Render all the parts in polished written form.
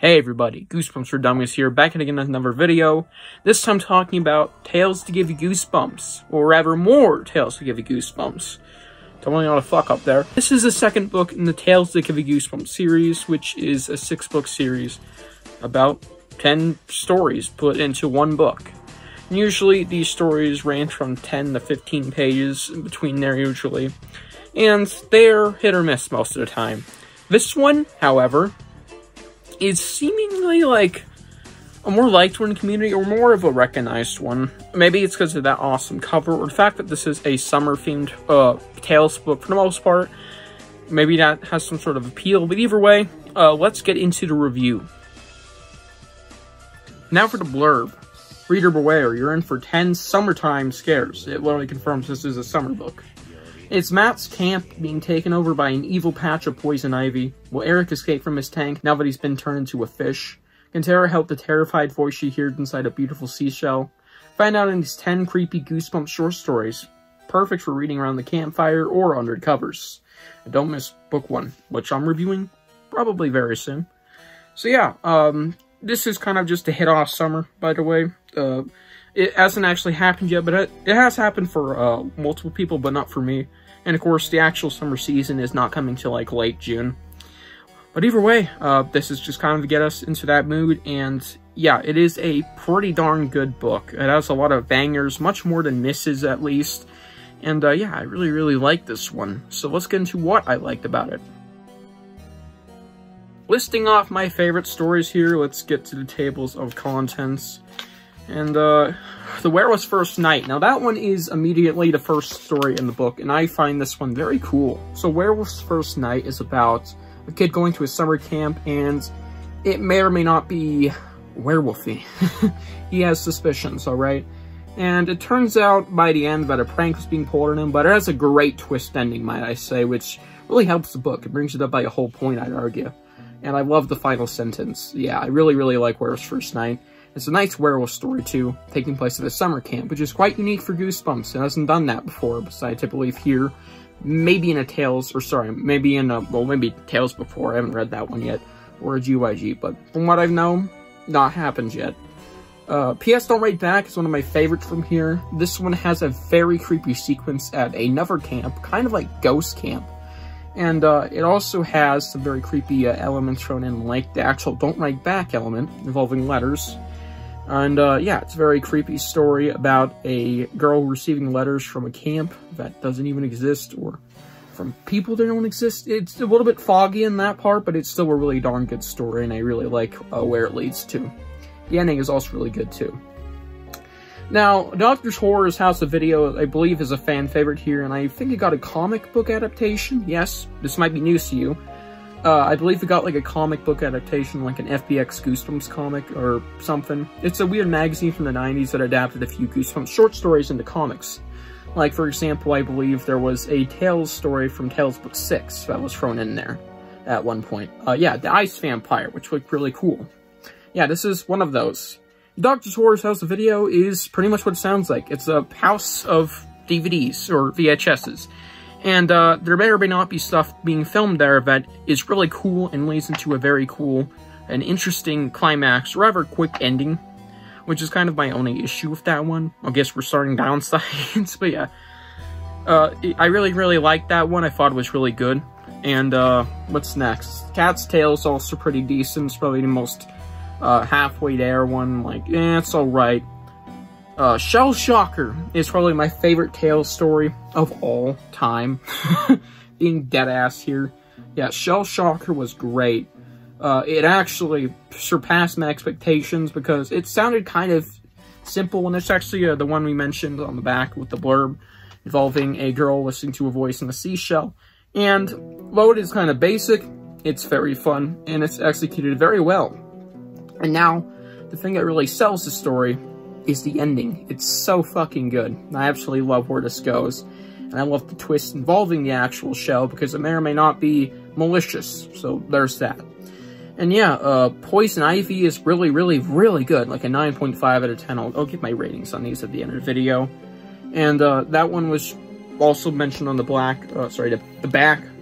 Hey everybody, Goosebumps for Dummies here, back again with another video. This time talking about tales to give you goosebumps, or rather more tales to give you goosebumps. Don't want to fuck up there. This is the second book in the Tales to Give You Goosebumps series, which is a 6-book series about 10 stories put into one book. And usually these stories range from 10 to 15 pages in between there usually, and they're hit or miss most of the time. This one, however, is seemingly like a more liked one in the community, or more of a recognized one. Maybe it's because of that awesome cover, or the fact that this is a summer-themed Tales book for the most part. Maybe that has some sort of appeal, but either way, let's get into the review. Now for the blurb. Reader beware, you're in for 10 summertime scares. It literally confirms this is a summer book. It's Matt's camp being taken over by an evil patch of poison ivy. Will Eric escape from his tank now that he's been turned into a fish? Can Tara help the terrified voice she hears inside a beautiful seashell? Find out in these 10 creepy Goosebumps short stories. Perfect for reading around the campfire or under the covers. And don't miss book 1, which I'm reviewing probably very soon. So yeah, this is kind of just to hit off summer, by the way. It hasn't actually happened yet, but it has happened for multiple people, but not for me. And of course, the actual summer season is not coming till like late June. But either way, this is just kind of to get us into that mood. And yeah, it is a pretty darn good book. It has a lot of bangers, much more than misses at least. And yeah, I really like this one. So let's get into what I liked about it. Listing off my favorite stories here, let's get to the tables of contents. And The Werewolf's First Night. Now that one is immediately the first story in the book, and I find this one very cool. So Werewolf's First Night is about a kid going to a summer camp, and it may or may not be werewolfy. He has suspicions, alright? And it turns out by the end that a prank was being pulled on him, but it has a great twist ending, might I say, which really helps the book. It brings it up by a whole point, I'd argue. And I love the final sentence. Yeah, I really like Werewolf's First Night. It's a nice werewolf story, too, taking place at a summer camp, which is quite unique for Goosebumps. It hasn't done that before, besides, I believe, here. Maybe in a Tales, or sorry, maybe in a, well, maybe Tales before. I haven't read that one yet, or a GYG, but from what I've known, not happened yet. P.S. Don't Write Back is one of my favorites from here. This one has a very creepy sequence at another camp, kind of like Ghost Camp. And it also has some very creepy elements thrown in, like the actual Don't Write Back element involving letters. And yeah, it's a very creepy story about a girl receiving letters from a camp that doesn't even exist, or from people that don't exist. It's a little bit foggy in that part, but it's still a really darn good story, and I really like where it leads to. The ending is also really good, too. Now, Doctor's Horror's House of Video, I believe, is a fan favorite here, and I think it got a comic book adaptation. Yes, this might be news to you. I believe it got like a comic book adaptation, like an FBX Goosebumps comic or something. It's a weird magazine from the 90s that adapted a few Goosebumps short stories into comics. Like, for example, I believe there was a Tales story from Tales Book 6 that was thrown in there at one point. Yeah, the Ice Vampire, which looked really cool. Yeah, this is one of those. Doctor's Horror's House of Video is pretty much what it sounds like. It's a house of DVDs, or VHSs. And there may or may not be stuff being filmed there that is really cool and leads into a very cool and interesting climax, or rather quick ending, which is kind of my only issue with that one. I guess we're starting downsides, but yeah. I really liked that one. I thought it was really good. And what's next? Cat's Tale is also pretty decent. It's probably the most halfway there one. Like, it's alright. Shell Shocker is probably my favorite Tales story of all time. Being deadass here. Yeah, Shell Shocker was great. It actually surpassed my expectations because it sounded kind of simple, and it's actually the one we mentioned on the back with the blurb involving a girl listening to a voice in a seashell. And though it is kind of basic, it's very fun, and it's executed very well. And now, the thing that really sells the story is the ending. It's so fucking good. I absolutely love where this goes. And I love the twist involving the actual shell, because it may or may not be malicious. So there's that. And yeah, Poison Ivy is really good. Like a 9.5 out of 10. I'll give my ratings on these at the end of the video. And that one was also mentioned on the back. I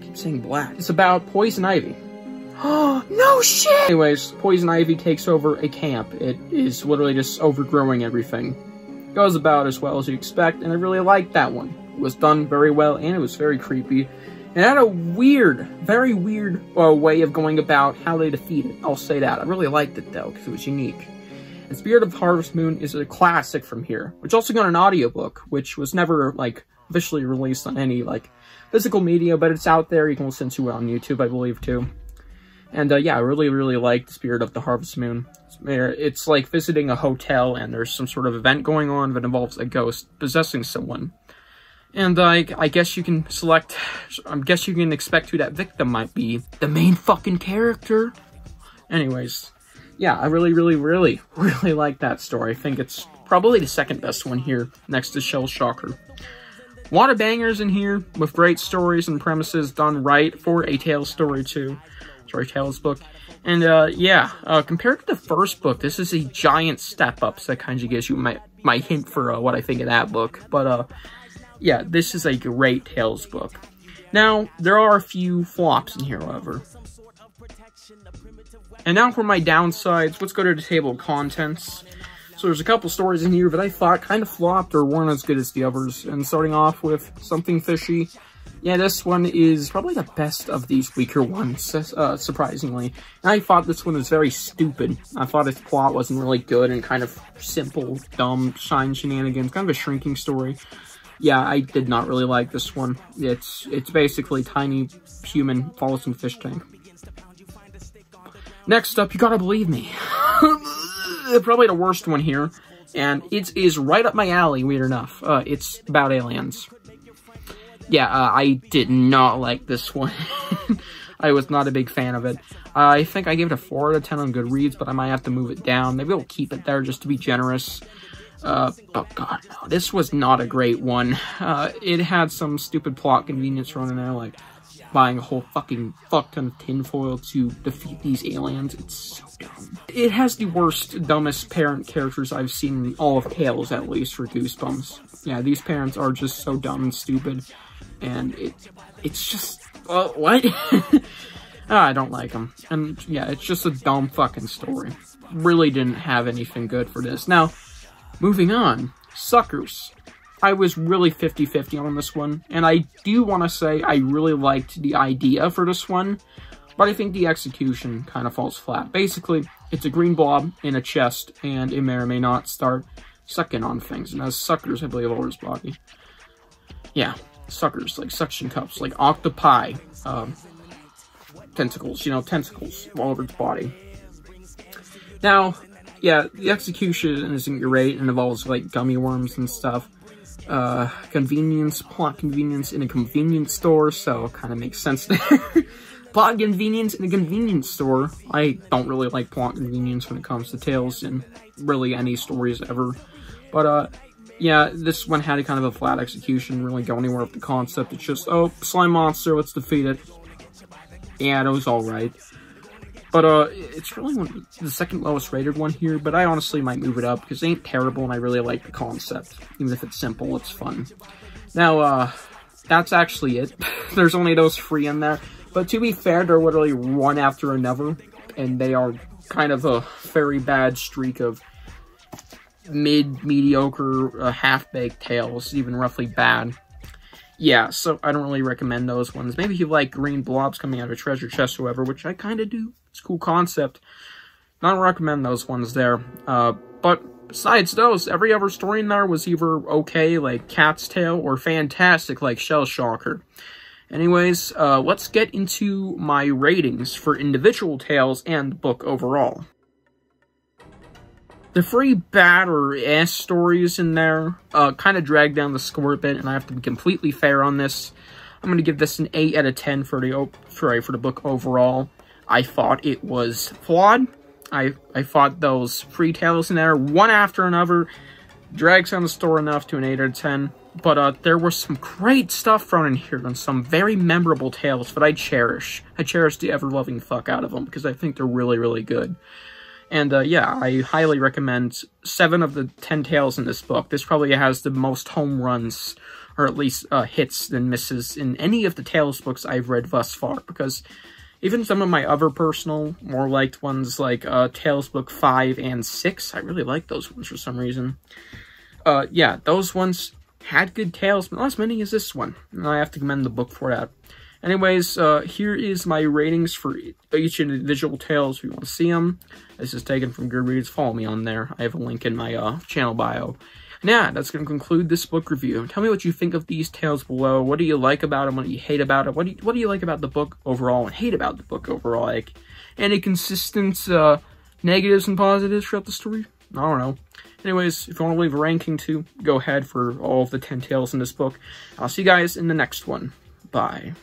keep saying black. It's about Poison Ivy. Oh, no shit! Anyways, poison ivy takes over a camp. It is literally just overgrowing everything. Goes about as well as you expect, and I really liked that one. It was done very well, and it was very creepy. It had a weird, very weird way of going about how they defeat it. I'll say that. I really liked it, though, because it was unique. And Spirit of Harvest Moon is a classic from here, which also got an audiobook, which was never, like, officially released on any, like, physical media, but it's out there. You can listen to it on YouTube, I believe, too. And, yeah, I really, really liked Spirit of the Harvest Moon. It's like visiting a hotel, and there's some sort of event going on that involves a ghost possessing someone. And, I guess you can select, I guess you can expect who that victim might be. The main fucking character. Anyways, yeah, I really, really, really, really like that story. I think it's probably the second best one here, next to Shell Shocker. A lot of bangers in here, with great stories and premises done right for a Tales story, too. Sorry, Tales book. And, yeah, compared to the first book, this is a giant step up, so that kind of gives you my hint for, what I think of that book. But, yeah, this is a great Tales book. Now, there are a few flops in here, however. And now for my downsides, let's go to the table of contents. So there's a couple stories in here that I thought kind of flopped or weren't as good as the others. And starting off with Something Fishy. Yeah, this one is probably the best of these weaker ones, surprisingly. And I thought this one was very stupid. I thought its plot wasn't really good and kind of simple, dumb, shine shenanigans, kind of a shrinking story. Yeah, I did not really like this one. It's basically tiny human falls in fish tank. Next up, You Gotta Believe Me. Probably the worst one here, and it is right up my alley, weird enough. It's about aliens. Yeah, I did not like this one. I was not a big fan of it. I think I gave it a 4 out of 10 on Goodreads, but I might have to move it down. Maybe I'll keep it there just to be generous. Oh god, no, this was not a great one. It had some stupid plot convenience thrown in there, like buying a whole fucking fuck ton of tinfoil to defeat these aliens. It's so dumb. It has the worst, dumbest parent characters I've seen in all of Tales, at least, for Goosebumps. Yeah, these parents are just so dumb and stupid, and it's just, what? I don't like them. And yeah, it's just a dumb fucking story. Really didn't have anything good for this. Now, moving on, Suckers. I was really 50-50 on this one, and I do want to say I really liked the idea for this one, but I think the execution kind of falls flat. Basically, it's a green blob in a chest, and it may or may not start sucking on things, and has suckers, I believe, over his body. Yeah, suckers, like suction cups, like octopi, tentacles, you know, tentacles all over its body. Now, yeah, the execution isn't great, and involves, like, gummy worms and stuff. Convenience, plot convenience in a convenience store, so it kind of makes sense there. Plot convenience in a convenience store. I don't really like plot convenience when it comes to Tales in really any stories ever. But, yeah, this one had a kind of a flat execution, really go anywhere with the concept. It's just, oh, slime monster, let's defeat it. Yeah, it was alright. But, it's really the second lowest rated one here, but I honestly might move it up, because it ain't terrible, and I really like the concept. Even if it's simple, it's fun. Now, that's actually it. There's only those 3 in there. But to be fair, they're literally one after another, and they are kind of a very bad streak of mediocre, half-baked Tales, even roughly bad. Yeah, so I don't really recommend those ones. Maybe if you like green blobs coming out of a treasure chest or whatever, which I kind of do. It's a cool concept. I don't recommend those ones there. But besides those, every other story in there was either okay, like Cat's Tail, or fantastic, like Shell Shocker. Anyways, let's get into my ratings for individual tales and the book overall. The 3 bad or ass stories in there kind of drag down the score a bit, and I have to be completely fair on this. I'm going to give this an 8 out of 10 for the book overall. I thought it was flawed. I thought those 3 tales in there, one after another, drags down the score enough to an 8 out of 10. But there was some great stuff thrown in here and some very memorable tales that I cherish. I cherish the ever-loving fuck out of them because I think they're really, really good. And, yeah, I highly recommend 7 of the 10 tales in this book. This probably has the most home runs, or at least hits than misses, in any of the Tales books I've read thus far. Because, Even some of my other personal, more liked ones like Tales Book 5 and 6. I really like those ones for some reason. Yeah, those ones had good tales, but not as many as this one. And I have to commend the book for that. Anyways, here is my ratings for each individual tales if you want to see them. This is taken from Goodreads. Follow me on there. I have a link in my channel bio. And yeah, that's going to conclude this book review. Tell me what you think of these tales below. What do you like about them? What do you hate about it? What do you like about the book overall and hate about the book overall? Like, any consistent negatives and positives throughout the story? I don't know. Anyways, if you want to leave a ranking too, go ahead for all of the 10 tales in this book. I'll see you guys in the next one. Bye.